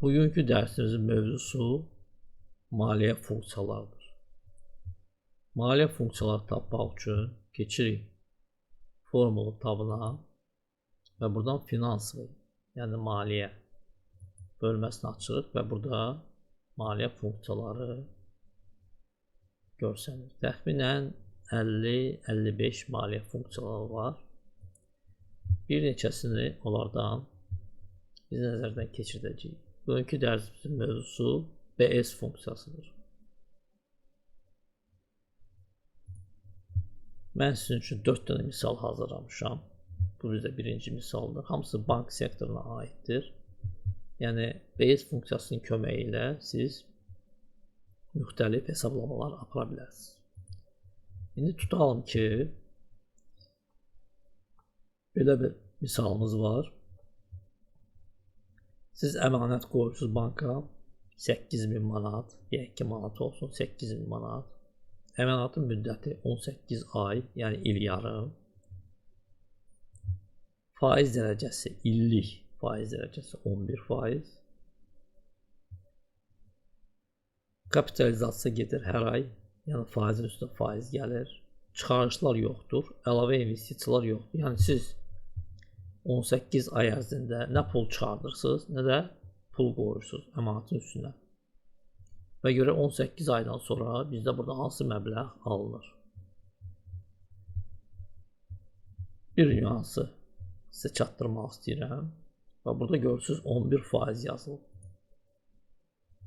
Bugünkü dersimizin mövzusu maliyyə funksiyalarıdır. Maliyyə funksiyaları tapmaq üçün keçirik formulu tabına və buradan finanslı, yəni maliyyə bölməsini açırıq və burada maliyyə funksiyaları görsənir. Təxminən 50-55 maliyyə funksiyaları var. Bir neçəsini onlardan biz nəzərdən keçirdəcəyik. Bugünkü dərsimizin mövzusu BS funksiyasıdır. Mən sizin üçün 4 dənə misal hazırlamışam. Bu bizdə birinci misaldır. Hamısı bank sektoruna aiddir. Yəni BS funksiyasının köməyi ilə siz müxtəlif hesablamalar apara bilərsiniz. İndi tutalım ki, belə bir misalımız var. Siz əmanət qoyursunuz banka 8000 manat, ya 2 manat olsun 8000 manat. Əmanatın müddəti 18 ay, yəni il yarım. Faiz dərəcəsi illik faiz dərəcəsi 11%. Kapitalizasiya gedir hər ay, yəni faizin üstünə faiz gəlir. Çıxarışlar yoxdur, əlavə investisiyalar yoxdur. Yəni siz 18 ay ərzində nə pul çıxardırsınız, nə də pul qoyursunuz əmanatın üstünə. Və görə 18 aydan sonra bizdə burada hansı məbləğ alınır? Bir nüansı sizə çatdırmaq istəyirəm. Və burada görürsünüz 11% yazılıb.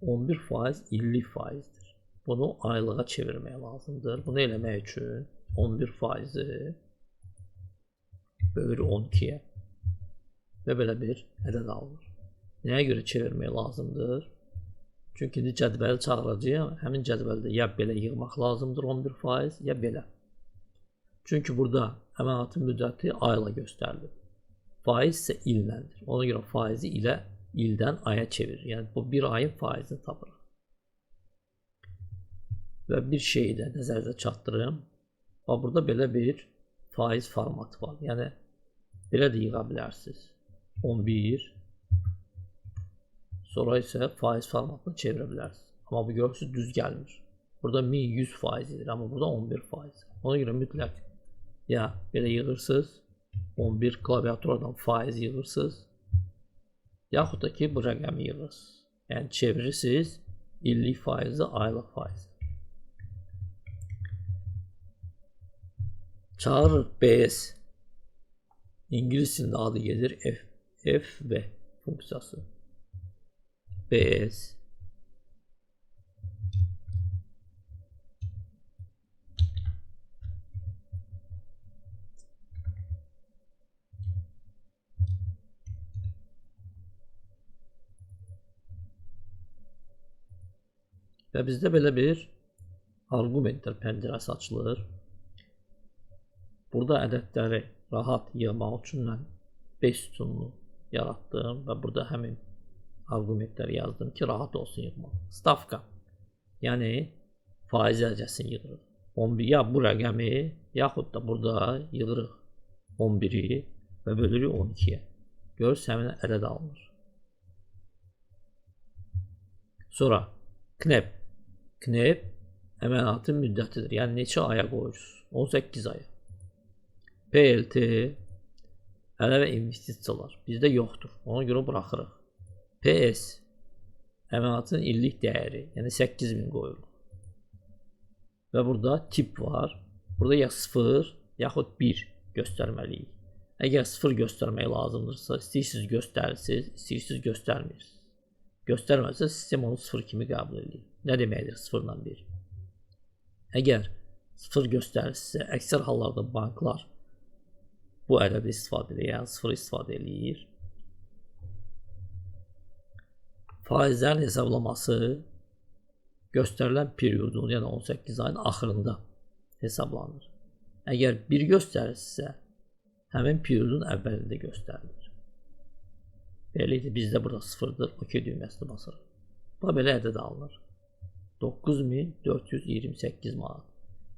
11% illik faizdir. Bunu aylığa çevirmək lazımdır. Bunu eləmək üçün 11%-i bölür 12-yə və belə bir ədəd alınır. Nəyə görə çevirmək lazımdır? Çünki indi cədvəli çağıracağım. Həmin cədvəldə ya belə yığmaq lazımdır 11%, ya belə. Çünki burada əmanatın müddəti ayla göstərilir. Faiz isə illəndir. Ona görə faizi ilə ildən aya çevirir. Yəni bu bir ayın faizini tapırıq. Və bir şeyi də nəzərdə çatdırım. Və burada belə bir faiz formatı var. Yəni belə də yığa bilərsiniz. 11, sonra isə faiz formatını çevirə bilərsiniz. Amma bu görürsünüz düz gəlmir. Burada 1100% edir, amma burada 11%. Ona görə mütləq ya belə yığırsınız, 11 klaviaturadan faiz yığırsınız, yaxud da ki bu rəqəmi yığırsınız. Yəni çevirirsiniz illik faizi aylıq faizi. Çağırırıq BS. İngilis dilində adı gedir FV funksiyası. BS və bizdə belə bir arqumentlər pəncərəsi açılır. Burada ədədləri rahat yığmaq üçün mən 5 sütunlu yaratdım və burada həmin arqumentləri yazdım ki, rahat olsun yığmaq. Stavka, yəni faiz dərəcəsini yığırıq. 11 ya bu rəqəmi, yaxud da burada yığırıq 11-i və bölürük 12-yə. Görürsünüz, həmin ədəd alınır. Sonra KNEP. KNEP əmanatın müddətidir. Yəni neçə aya qoyursunuz? 18 aya. PLT əlavə investisiyalar bizdə yoxdur. Ona görə buraxırıq. PS əmanatın illik dəyəri, yəni 8000 qoyuruq. Və burada tip var. Burada ya 0 yaxud 1 göstərməliyik. Əgər 0 göstərmək lazımdırsa, istəyirsiniz göstərirsiniz, istəyirsiniz göstərmirsiniz. Göstərməsə sistem onu 0 kimi qəbul edir. Nə deməkdir 0 ilə 1? Əgər 0 göstərirsə, əksər hallarda banklar bu ədədi istifadə edir, yəni 0 istifadə edir. Faizlərin hesablaması göstərilən periodun, yəni 18 ayın axırında hesablanır. Əgər 1 göstərirsə, həmin periodun əvvəlində göstərilir. Beləliklə, bizdə burada 0-dır, OK düyməsini basırıq. Bu belə ədəd alınır. 9428 manat.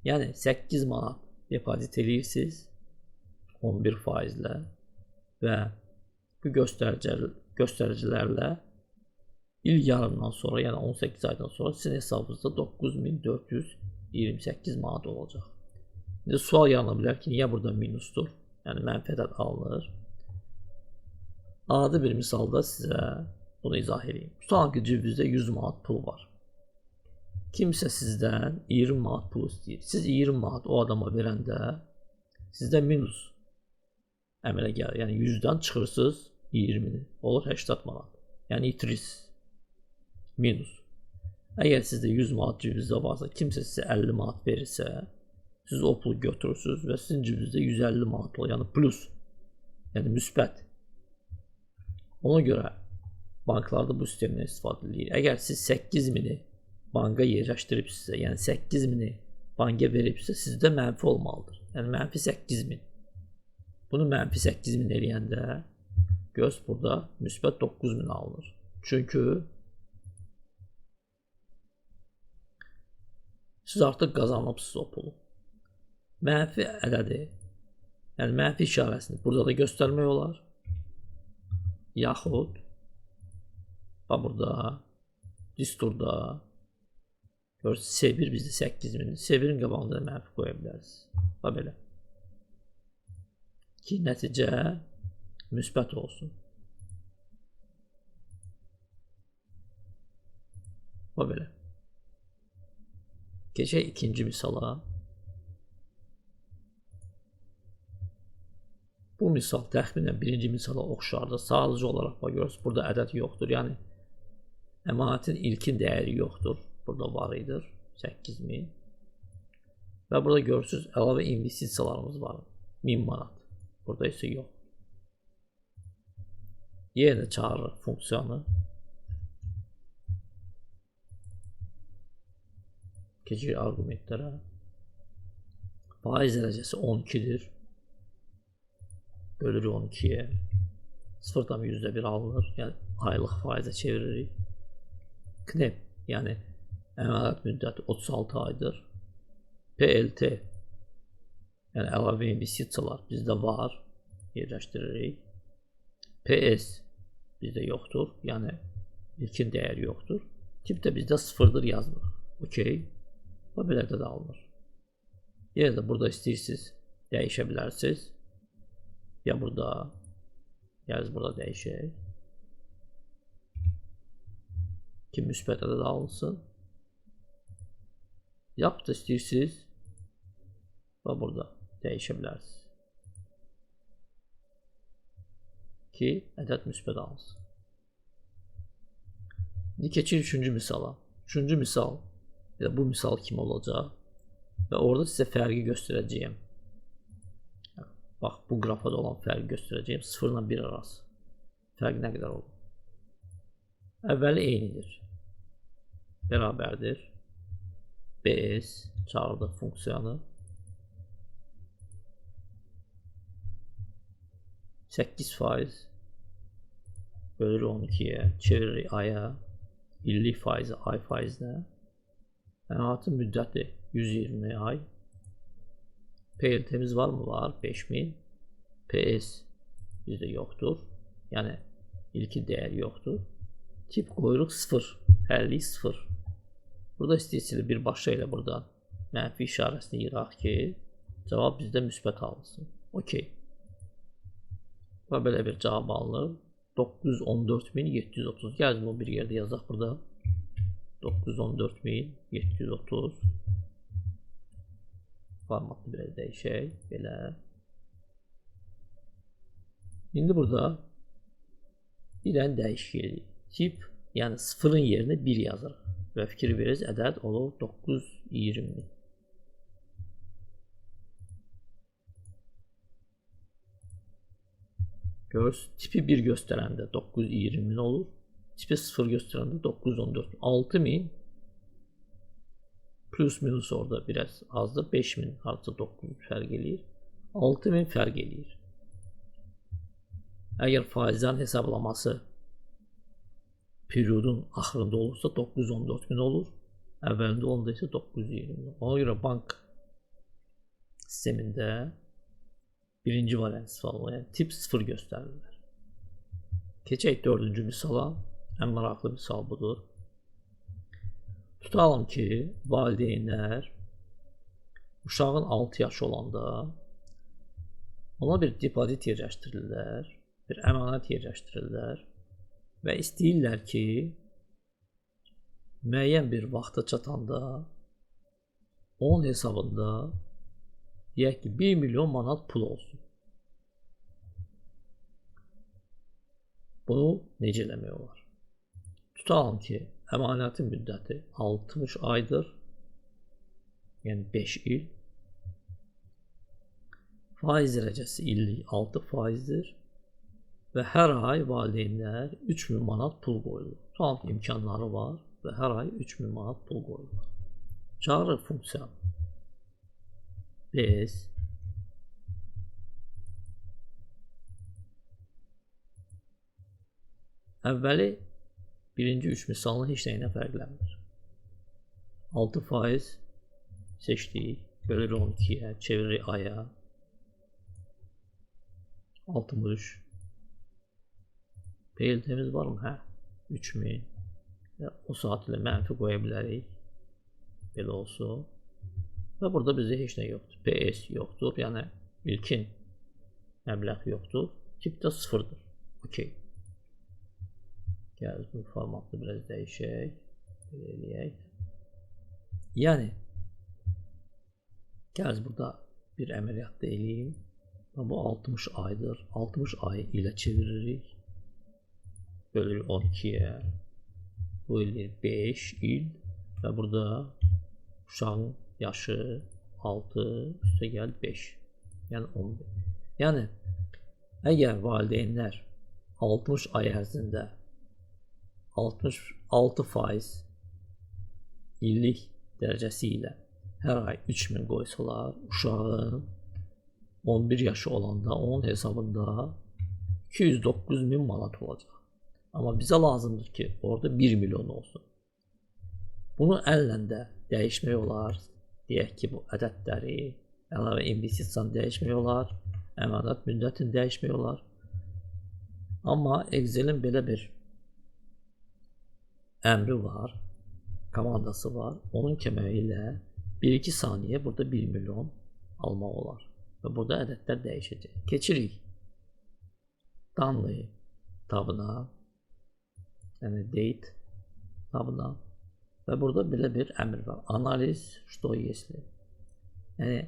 Yəni 8 manat depozit edirsiniz 11%-lə və bu göstəricilərlə il yarımdan sonra, yəni 18 aydan sonra sizin hesabınızda 9428 manat olacaq. İndi sual yarana bilər ki, niyə burada minusdur? Yəni mənfi ədəd alınır. Adi bir misalda sizə bunu izah edeyim. Tutalım ki, cibinizdə 100 manat pul var. Kimsə sizdən 20 manat pul istəyir. Siz 20 manat o adama verəndə sizdə minus əmələ gəlir. Yəni 100-dən çıxırsınız 20-ni. Olur 80 manat. Yəni itirirsiniz. Minus. Əgər sizdə 100 manat cibinizdə varsa, kimsə sizə 50 manat verirsə, siz o pulu götürürsünüz və sizin cibinizdə 150 manat olur. Yəni plus. Yəni müsbət. Ona görə banklarda bu sistemdən istifadə edir. Əgər siz 8000-i banka yerləşdiribsinizsə, yəni 8000-i banka veribsə, sizdə mənfi olmalıdır. Yəni mənfi 8000. Bunu mənfi 8000 eləyəndə göz burada müsbət 9000 alınır. Çünki siz artıq qazanıbsınız o pulu. Mənfi ədədi, yəni mənfi işarəsini burada da göstərmək olar. Yaxud burada, disturda görürsünüz, C1 bizdə 8000. C1-in qabağında mənfi qoya bilərsiniz. Belə. Ki, nəticə müsbət olsun. Belə. Keçək ikinci misala. Bu misal təxminən birinci misala oxşardır. Sadəcə olaraq görürsünüz, burada ədəd yoxdur. Yəni əmanətin ilkin dəyəri yoxdur. Burada var idi 8000. Və burada görürsünüz, əlavə investisiyalarımız var. 1000 manat. Burada isə yox. Yenə çağırır funksiyanı. Keçir arqumentlərə. Faiz dərəcəsi 12-dir. Bölürük 12-yə. 0,1 alınır. Yəni aylıq faizə çeviririk. KNEP, yəni əmanət müddəti 36 aydır. PLT, yəni əlavə investisiyalar bizdə var. Yerləşdiririk. PS bizdə yoxdur. Yəni ilkin dəyər yoxdur. Tip də bizdə 0-dır yazılır. Okey. Və belə də alınır. Yenə də burada istəyirsiniz dəyişə bilərsiniz. Ya burada, ya biz burada dəyişək. Ki müsbət ədəd alınsın. Yaxud da istəyirsiniz və burada dəyişə bilərsiniz. Ki ədəd müsbət alınsın. İndi keçir üçüncü misala. Üçüncü misal bu misal kimi olacaq və orada sizə fərqi göstərəcəyim. Bax, bu qrafada olan fərqi göstərəcəyim. 0 ilə 1 arası. Fərq nə qədər olur? Əvvəli eynidir. Bərabərdir. BS çağırdıq funksiyanı. 8% bölür 12-yə, çeviririk aya, illik faizi ay faizinə. Əmanətin müddəti 120 ay. PLT-miz var mı? Var. 5000. PS bizdə yoxdur. Yəni ilkin dəyər yoxdur. Tip qoyuruq 0. Hərlik 0. Burada istəyirsiniz birbaşa ilə buradan mənfi işarəsini yığaq ki, cavab bizdə müsbət alınsın. Okey. Və belə bir cavab alınır. 914730. Gəlin bunu bir yerdə yazaq burada. 914730. Formatını belə dəyişək. Belə. İndi burada bir dənə dəyişik. Tip, yəni 0-ın yerinə 1 yazırıq. Və fikir veririz, ədəd olur 920. Görürsünüz, tipi 1 göstərəndə 920 olur. Tipi 0 göstərəndə 914. 6000 plus minus orada biraz azdır. 5000 artı 9 fərq eləyir. 6000 fərq eləyir. Əgər faizlərin hesablaması periodun axırında olursa 914.000 olur. Əvvəlində olanda isə 920. Ona görə bank sistemində birinci variant istifadə olunur. Yəni tip 0 göstərirlər. Keçək dördüncü misala. Ən maraqlı misal budur. Tutalım ki, valideynlər uşağın 6 yaşı olanda ona bir depozit yerləşdirirlər, bir əmanət yerləşdirirlər və istəyirlər ki, müəyyən bir vaxta çatanda onun hesabında deyək ki, 1 milyon manat pul olsun. Bunu necə eləmək olar? Tutalım ki, əmanətin müddəti 60 aydır, yəni 5 il. Faiz dərəcəsi illik 6%-dir və hər ay valideynlər 3000 manat pul qoyulur. Tutalım ki, imkanları var və hər ay 3000 manat pul qoyulur. Çağırır funksiyanı. Biz əvvəli birinci 3 misalını heç nəyinə fərqlənmir. 6% seçdik, bölür 12-yə, çeviririk aya. 60. PLT-miz varmı? Hə, 3000. O saat ilə mənfi qoya bilərik. Belə olsun. Və burada bizdə heç nə yoxdur. PS yoxdur, yəni ilkin məbləğ yoxdur. Tipdə 0-dır. Okey. Gəl bu formatı biraz dəyişək. Belə eləyək. Yəni gəl burada bir əməliyyat da eləyim. Bu 60 aydır. 60 ayı ilə çeviririk. Bölürük 12-yə. Bu eləyir 5 il. Və burada uşağın yaşı 6, üstə gəl 5. Yəni 11. Yəni əgər valideynlər 60 ay ərzində 66% illik dərəcəsi ilə hər ay 3000 qoysalar, uşağın 11 yaşı olanda onun hesabında 209.000 manat olacaq. Amma bizə lazımdır ki, orada 1 milyon olsun. Bunu əllə də dəyişmək olar. Deyək ki, bu ədədləri, əlavə investisiyanı dəyişmək olar, əmanət müddətini dəyişmək olar. Amma Excel'in belə bir əmri var, komandası var. Onun köməyi ilə 1-2 saniyə burada 1 milyon almaq olar. Və burada ədədlər dəyişəcək. Keçirik Danlı tabına, yəni date tabına və burada belə bir əmr var. Analiz, что если. Yəni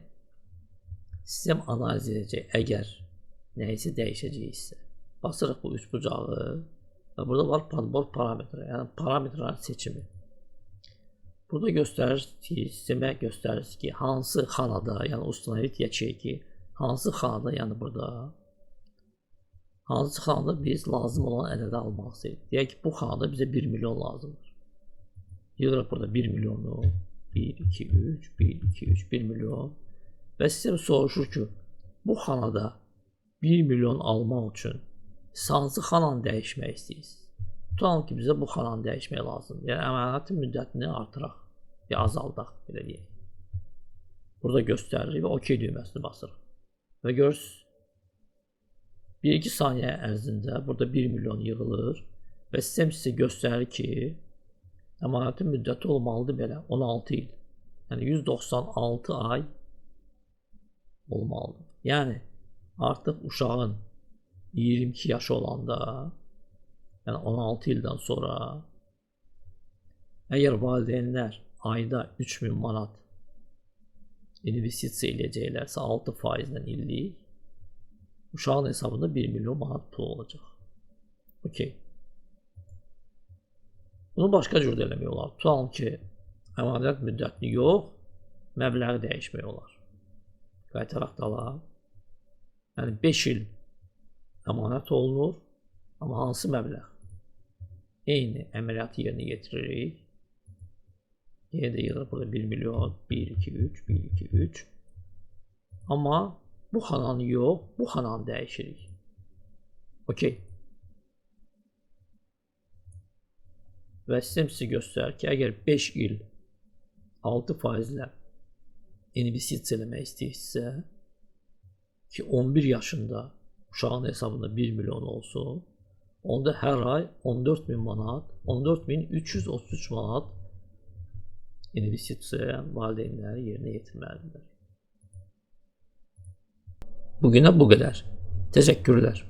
sistem analiz edəcək əgər nəyisə dəyişəcəksə. Basırıq bu üç bucağı və burada var podbor parametri, yəni parametrlərin seçimi. Burada göstərir ki, sistemə göstərir ki, hansı xanada, yəni ustanavit yəçək ki, hansı xanada, yəni burada hansı xanada biz lazım olan ədədi almaq istəyirik. Deyək ki, bu xanada bizə 1 milyon lazımdır. Yığırıq burada 1 milyonu, 1, 2, 3, 1, 2, 3, 1 milyon və sistem soruşur ki, bu xanada 1 milyon almaq üçün hansı xananı dəyişmək istəyirsiniz? Tutalım ki, bizə bu xananı dəyişmək lazımdır. Yəni, əməliyyatın müddətini artıraq və azaldaq, belə deyək. Burada göstəririk və OK düyməsini basırıq. Və görürsünüz, 1-2 saniyə ərzində burada 1 milyon yığılır və sistem sizə göstərir ki, əmanətin müddəti olmalıdır belə 16 il. Yəni 196 ay olmalıdır. Yəni artıq uşağın 22 yaşı olanda, yəni 16 ildən sonra əgər valideynlər ayda 3000 manat investisiya eləyəcəklərsə 6%-dən illik uşağın hesabında 1 milyon manat pul olacaq. Okey. Bunu başqa cür də eləmək olar. Tutalım ki, əmanət müddətini yox, məbləği dəyişmək olar. Qaytaraq dala. Yəni 5 il əmanət olunur, amma hansı məbləğ? Eyni əməliyyatı yerinə yetiririk. Yenə də yığılır burada 1 milyon, 1, 2, 3, 1, 2, 3. Amma bu xananı yox, bu xananı dəyişirik. Okey. Və sistem sizə göstərir ki, əgər 5 il 6% ilə investisiya eləmək istəyirsə ki, 11 yaşında uşağın hesabında 1 milyon olsun, Onda hər ay 14.000 manat, 14.333 manat investisiya valideynləri yerinə yetirməlidirlər. Bugünə bu qədər. Təşəkkürlər.